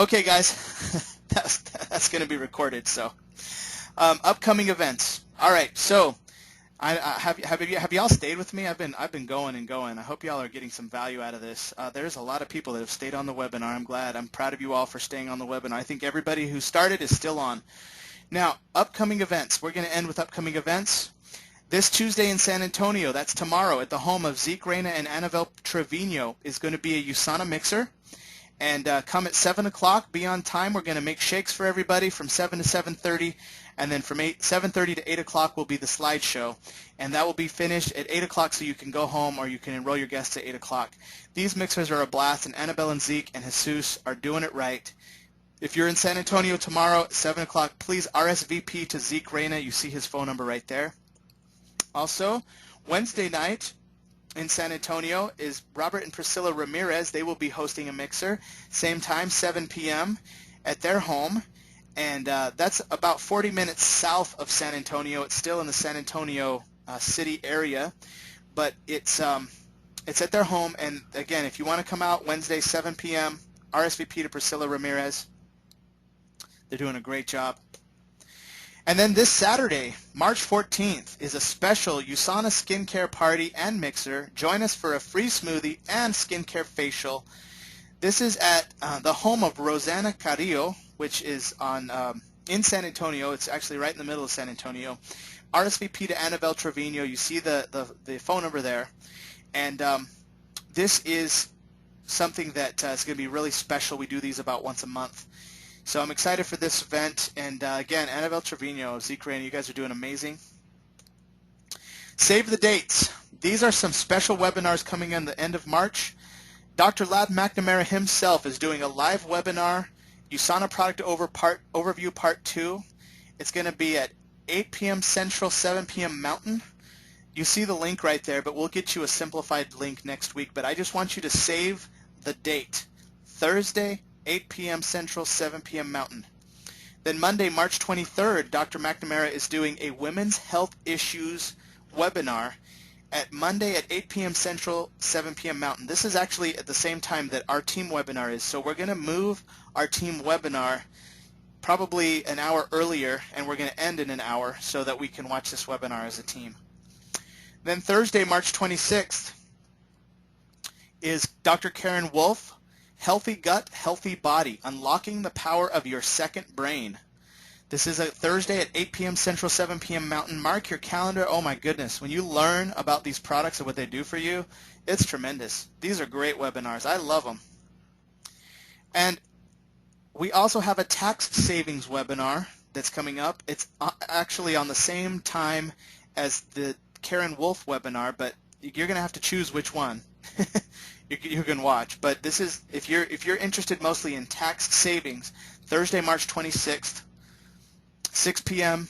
Okay, guys, that's going to be recorded. So, upcoming events. All right, so have y'all stayed with me? I've been going and going. I hope y'all are getting some value out of this. There's a lot of people that have stayed on the webinar. I'm glad. I'm proud of you all for staying on the webinar. I think everybody who started is still on. Now, upcoming events. We're going to end with upcoming events. This Tuesday in San Antonio, that's tomorrow, at the home of Zeke Reyna and Annabelle Trevino, is going to be a USANA Mixer. And come at 7 o'clock, be on time. We're going to make shakes for everybody from 7 to 7:30. And then from 7:30 to 8 o'clock will be the slideshow. And that will be finished at 8 o'clock so you can go home or you can enroll your guests at 8 o'clock. These mixers are a blast, and Annabelle and Zeke and Jesus are doing it right. If you're in San Antonio tomorrow at 7 o'clock, please RSVP to Zeke Reyna. You see his phone number right there. Also, Wednesday night in San Antonio is Robert and Priscilla Ramirez. They will be hosting a mixer. Same time, 7 p.m. at their home. And that's about 40 minutes south of San Antonio. It's still in the San Antonio city area, but it's at their home. And again, if you want to come out Wednesday, 7 p.m., RSVP to Priscilla Ramirez. They're doing a great job. And then this Saturday, March 14th, is a special USANA skincare party and mixer. Join us for a free smoothie and skincare facial. This is at the home of Rosanna Cardio, which is in San Antonio. It's actually right in the middle of San Antonio. RSVP to Annabelle Trevino. You see the phone number there. And this is something that is going to be really special. We do these about once a month. So I'm excited for this event. And again, Annabelle Trevino, Zeke Reyna, you guys are doing amazing. Save the dates. These are some special webinars coming in the end of March. Dr. Ladd McNamara himself is doing a live webinar, USANA Product Overview Part 2. It's going to be at 8 p.m. Central, 7 p.m. Mountain. You see the link right there, but we'll get you a simplified link next week. But I just want you to save the date. Thursday, 8 p.m. Central, 7 p.m. Mountain. Then Monday, March 23rd, Dr. McNamara is doing a Women's Health Issues webinar at Monday at 8 p.m. Central, 7 p.m. Mountain. This is actually at the same time that our team webinar is. So we're going to move our team webinar probably an hour earlier, and we're going to end in an hour so that we can watch this webinar as a team. Then Thursday, March 26th, is Dr. Karen Wolf, Healthy Gut, Healthy Body, Unlocking the Power of Your Second Brain. This is a Thursday at 8 p.m. Central, 7 p.m. Mountain. Mark your calendar. Oh my goodness, when you learn about these products and what they do for you, it's tremendous. These are great webinars. I love them. And we also have a tax savings webinar that's coming up. It's actually on the same time as the Karen Wolf webinar, but you're going to have to choose which one you can watch. But this is, if you're interested mostly in tax savings, Thursday, March 26th, 6 p.m.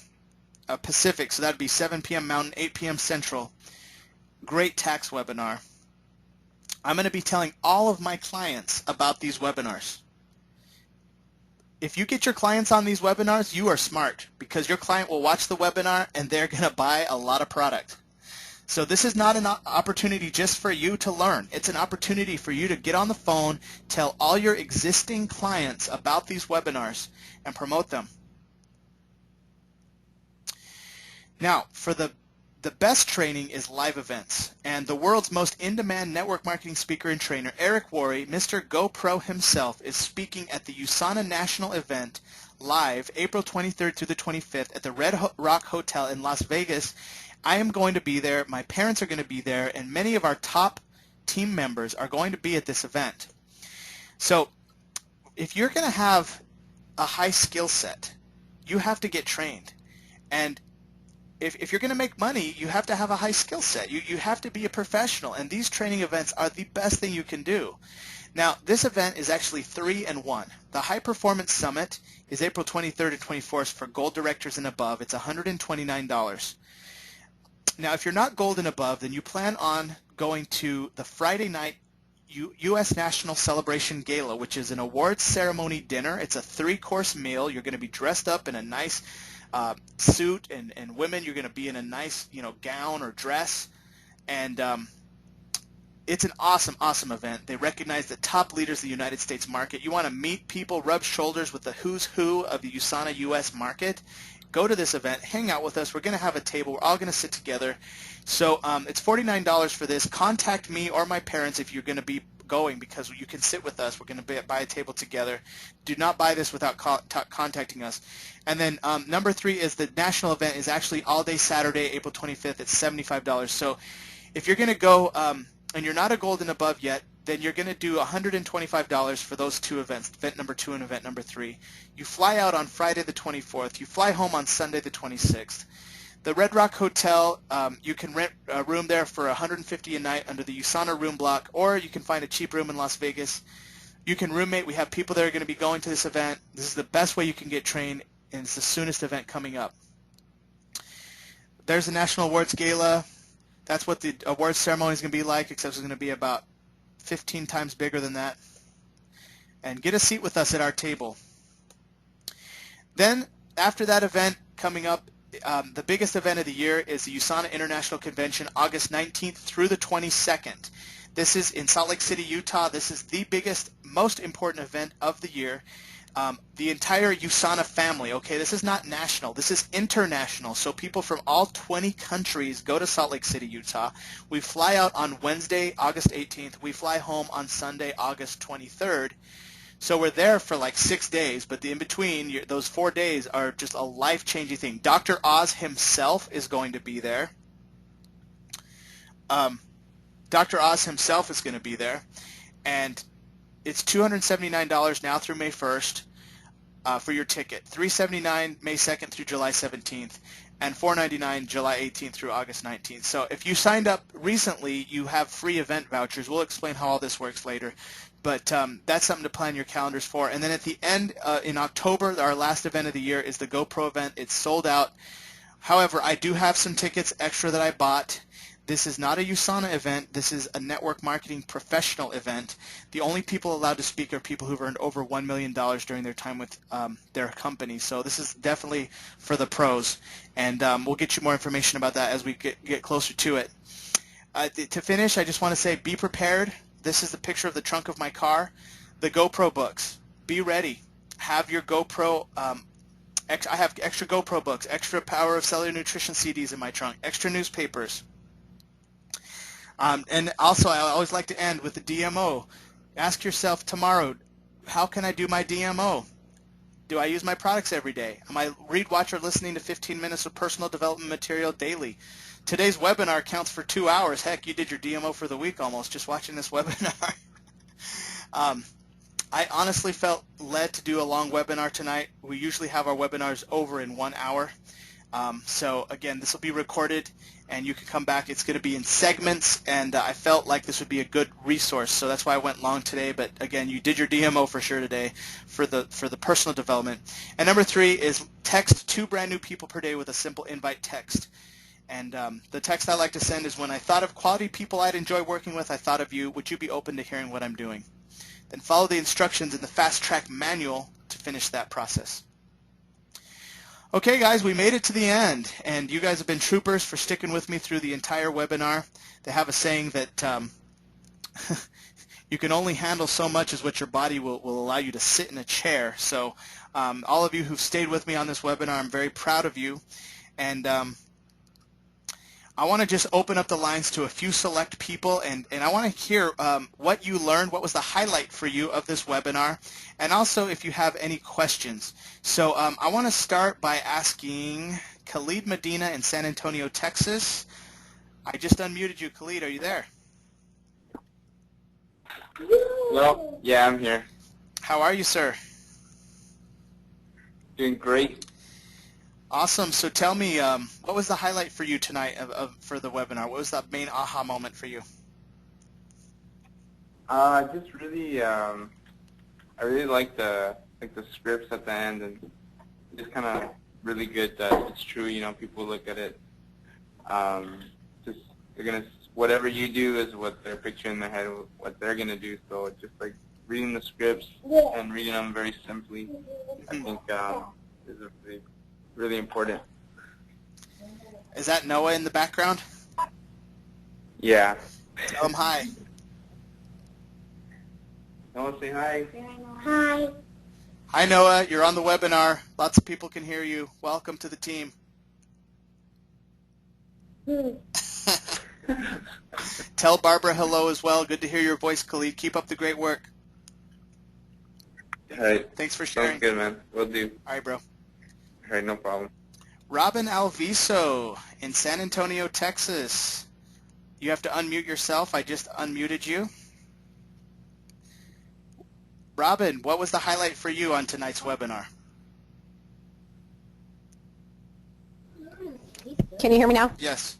Pacific, so that'd be 7 p.m. Mountain, 8 p.m. Central. Great tax webinar. I'm going to be telling all of my clients about these webinars. If you get your clients on these webinars, you are smart, because your client will watch the webinar and they're going to buy a lot of product. So this is not an opportunity just for you to learn. It's an opportunity for you to get on the phone, tell all your existing clients about these webinars, and promote them. Now, for the best training is live events, and the world's most in-demand network marketing speaker and trainer, Eric Worre, Mr. GoPro himself, is speaking at the USANA National Event live April 23rd through the 25th at the Red Rock Hotel in Las Vegas. I am going to be there, my parents are going to be there, and many of our top team members are going to be at this event. So if you're going to have a high skill set, you have to get trained. And if you're going to make money, you have to have a high skill set. You have to be a professional, and these training events are the best thing you can do. Now, this event is actually 3 in 1. The High Performance Summit is April 23rd and 24th for gold directors and above. It's $129. Now, if you're not gold and above, then you plan on going to the Friday night U.S. National Celebration Gala, which is an awards ceremony dinner. It's a 3-course meal. You're going to be dressed up in a nice suit, and women, you're going to be in a nice, gown or dress, and It's an awesome, awesome event. They recognize the top leaders of the United States market. You want to meet people, rub shoulders with the who's who of the USANA US market. Go to this event, hang out with us. We're going to have a table. We're all going to sit together. So it's $49 for this. Contact me or my parents if you're going to be going, because you can sit with us. We're going to buy a table together. Do not buy this without contacting us. And then number 3 is the national event is actually all day Saturday, April 25th. It's $75. So if you're going to go and you're not a gold and above yet, then you're going to do $125 for those 2 events, event number 2 and event number 3. You fly out on Friday the 24th. You fly home on Sunday the 26th. The Red Rock Hotel, you can rent a room there for $150 a night under the USANA room block, or you can find a cheap room in Las Vegas. You can roommate. We have people that are going to be going to this event. This is the best way you can get trained, and it's the soonest event coming up. There's the National Awards Gala. That's what the awards ceremony is going to be like, except it's going to be about 15 times bigger than that. And get a seat with us at our table. Then, after that event coming up, the biggest event of the year is the USANA International Convention, August 19th through the 22nd. This is in Salt Lake City, Utah. This is the biggest, most important event of the year. The entire USANA family, okay, this is not national, this is international, so people from all 20 countries go to Salt Lake City, Utah. We fly out on Wednesday, August 18th. We fly home on Sunday, August 23rd. So we're there for like 6 days, but the in-between, those 4 days are just a life-changing thing. Dr. Oz himself is going to be there. Dr. Oz himself is going to be there, and it's $279 now through May 1st for your ticket. $379 May 2nd through July 17th, and $499 July 18th through August 19th. So if you signed up recently, you have free event vouchers. We'll explain how all this works later. But that's something to plan your calendars for. And then at the end, in October, our last event of the year is the GoPro event. It's sold out. However, I do have some tickets extra that I bought. This is not a USANA event. This is a network marketing professional event. The only people allowed to speak are people who've earned over $1 million during their time with their company. So this is definitely for the pros. And we'll get you more information about that as we get closer to it. To finish, I just want to say be prepared. This is the picture of the trunk of my car. The GoPro books. Be ready. Have your GoPro. I have extra GoPro books, extra Power of Cellular Nutrition CDs in my trunk, extra newspapers. And also, I always like to end with the DMO. Ask yourself tomorrow, how can I do my DMO? Do I use my products every day? Am I read, watch, or listening to 15 minutes of personal development material daily? Today's webinar counts for 2 hours. Heck, you did your DMO for the week almost just watching this webinar. I honestly felt led to do a long webinar tonight. We usually have our webinars over in 1 hour. So again, this will be recorded and you can come back. It's going to be in segments, and I felt like this would be a good resource, so that's why I went long today. But again, you did your DMO for sure today for the personal development. And number 3 is text 2 brand new people per day with a simple invite text. And the text I like to send is, when I thought of quality people I'd enjoy working with, I thought of you. Would you be open to hearing what I'm doing? Then follow the instructions in the fast track manual to finish that process. Okay, guys, we made it to the end, and you guys have been troopers for sticking with me through the entire webinar. They have a saying that you can only handle so much as what your body will allow you to sit in a chair. So all of you who've stayed with me on this webinar, I'm very proud of you. And I want to just open up the lines to a few select people, and I want to hear what you learned, what was the highlight for you of this webinar, and also if you have any questions. So I want to start by asking Khalid Medina in San Antonio, Texas. I just unmuted you. Khalid, are you there? Hello? Yeah, I'm here. How are you, sir? Doing great. Awesome. So tell me, what was the highlight for you tonight for the webinar? What was the main aha moment for you? Just really, I really like the scripts at the end, and just kind of really good that it's true. You know, people look at it. Just they're gonna, whatever you do is what they're picturing in their head, what they're gonna do. So it's just like reading the scripts and reading them very simply, I think is really important. Is that Noah in the background? Yeah. Tell him hi. Noah, say hi. Hi. Hi, Noah. You're on the webinar. Lots of people can hear you. Welcome to the team. Tell Barbara hello as well. Good to hear your voice, Khalid. Keep up the great work. All right. Thanks for sharing. Sounds good, man. Will do. All right, bro. All right, no problem. Robin Alviso in San Antonio, Texas. You have to unmute yourself. I just unmuted you. Robin, what was the highlight for you on tonight's webinar? Can you hear me now? Yes.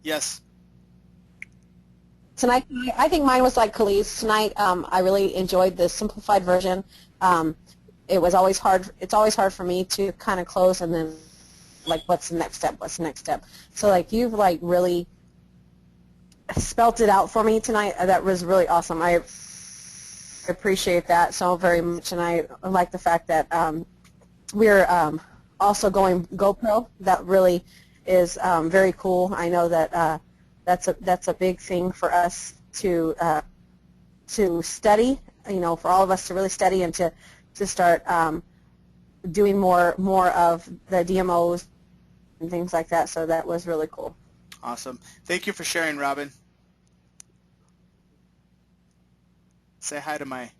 Yes. Tonight, I think mine was like Khalid's. Tonight, I really enjoyed the simplified version. It was always hard. It's always hard for me to kind of close and then, like, what's the next step? What's the next step? So, like, you've like really spelt it out for me tonight. That was really awesome. I appreciate that so very much, and I like the fact that we're also going GoPro. That really is very cool. I know that that's a big thing for us to study. You know, for all of us to really study and to start doing more of the DMOs and things like that. So that was really cool. Awesome. Thank you for sharing, Robin. Say hi to my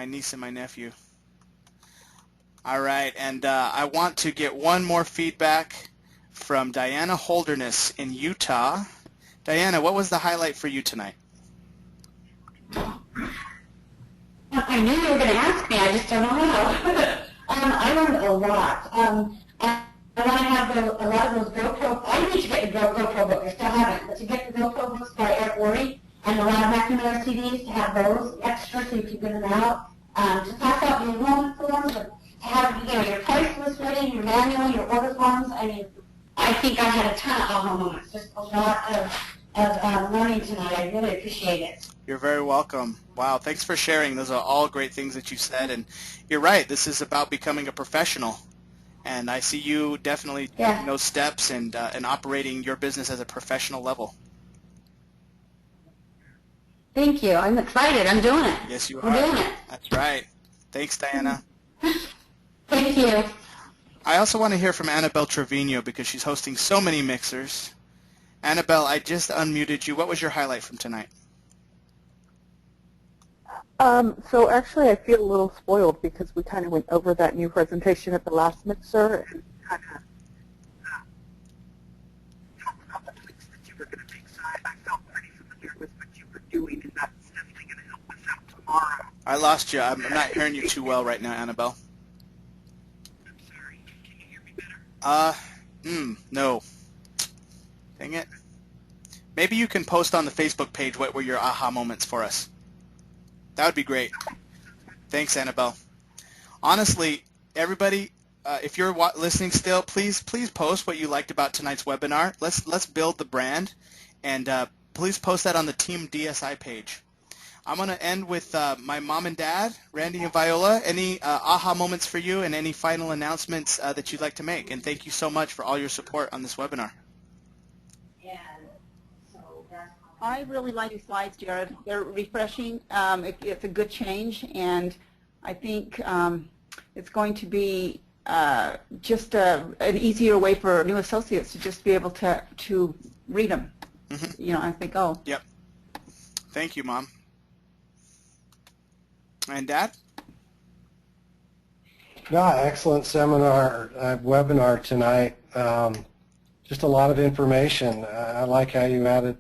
niece and my nephew. All right, and I want to get one more feedback from Diana Holderness in Utah. Diana, what was the highlight for you tonight? I knew you were going to ask me. I just don't know how. I learned a lot. I want to have a lot of those GoPro. I need to get the GoPro book. I still haven't. But to get the GoPro books by Eric Worre and a lot of McNamara CDs, to have those extra so you can get them out. To pass out your enrollment forms, to have your price list ready, your manual, your order forms. I mean, I think I had a ton of aha moments. Just a lot of learning tonight. I really appreciate it. You're very welcome. Wow, thanks for sharing. Those are all great things that you said, and you're right. This is about becoming a professional, and I see you definitely taking those steps and operating your business at a professional level. Thank you. I'm excited. I'm doing it. Yes, you are. We're doing it. That's right. Thanks, Diana. Thank you. I also want to hear from Annabelle Trevino because she's hosting so many mixers. Annabelle, I just unmuted you. What was your highlight from tonight? So actually I feel a little spoiled because we kind of went over that new presentation at the last mixer and kind of talked about the tweaks that you were going to make. So I felt pretty familiar with what you were doing, and that's definitely going to help us out tomorrow. I lost you. I'm not hearing you too well right now, Annabelle. I'm sorry. Can you hear me better? No. Dang it. Maybe you can post on the Facebook page what were your aha moments for us. That would be great. Thanks, Annabelle. Honestly, everybody, if you're listening still, please post what you liked about tonight's webinar. Let's build the brand, and please post that on the Team DSI page. I'm going to end with my mom and dad, Randy and Viola. Any aha moments for you and any final announcements that you'd like to make? And thank you so much for all your support on this webinar. I really like these slides, Jared. They're refreshing. It's a good change, and I think it's going to be just an easier way for new associates to just be able to read them. Mm-hmm. You know, I think, oh. Yep. Thank you, Mom. And Dad? Yeah, excellent seminar, webinar tonight. Just a lot of information. I like how you added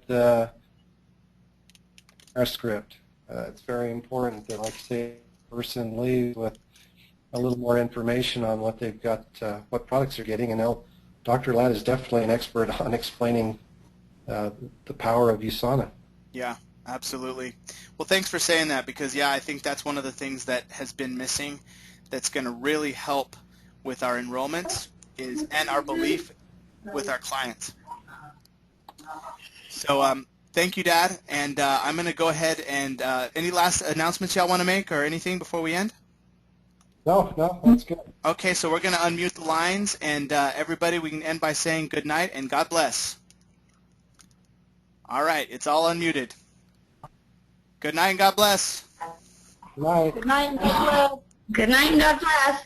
our script. It's very important that, like, say, a person leaves with a little more information on what they've got, what products they're getting. And now Dr. Ladd is definitely an expert on explaining the power of USANA. Yeah, absolutely. Well, thanks for saying that because, yeah, I think that's one of the things that has been missing that's going to really help with our enrollments and our belief with our clients. So thank you, Dad, and I'm going to go ahead and any last announcements y'all want to make or anything before we end? No, that's good. Okay, so we're going to unmute the lines, and everybody, we can end by saying good night and God bless. All right, it's all unmuted. Good night and God bless. Good night. Good night and God bless. Good night and God bless.